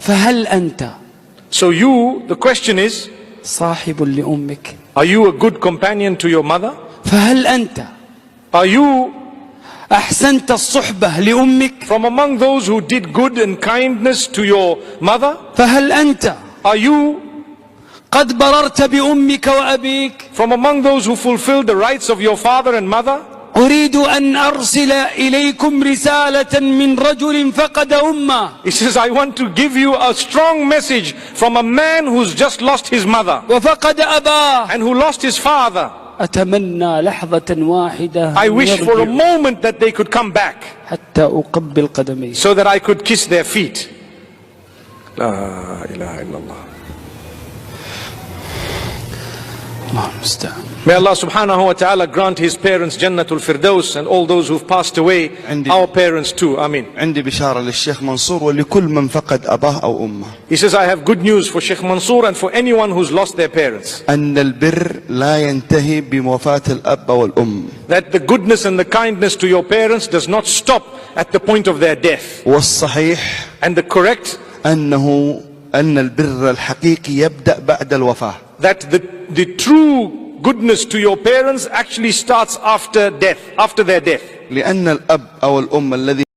فهل أنت So you, the question is, صاحب لأمك؟ are you a good companion to your mother? فهل أنت Are you أحسنت الصحبة لأمك؟ from among those who did good and kindness to your mother? فهل أنت Are you قد بررت بأمك وأبيك؟ from among those who fulfilled the rights of your father and mother? أريد أن أرسل إليكم رسالة من رجل فقد أمه. He says, I want to give you a strong message from a man who's just lost his mother وفقد أباه. and who lost his father. أتمنى لحظة واحدة I wish for a يرجع moment that they could come back حتى أقبل قدميه. so that I could kiss their feet. La ilaha illallah. الله المستعان. May Allah subhanahu wa ta'ala grant his parents Jannatul Firdaus and all those who've passed away, our parents too. Ameen. عندي بشارة للشيخ منصور ولكل من فقد أباه أو أمه. He says, I have good news for Sheikh Mansour and for anyone who's lost their parents. أن البر لا ينتهي بوفاة الأب والأم. That the goodness and the kindness to your parents does not stop at the point of their death. والصحيح And the correct, أن البر الحقيقي يبدأ بعد الوفاة. that the true goodness to your parents actually starts after death, after their death. لأن الأب أو الأم الذي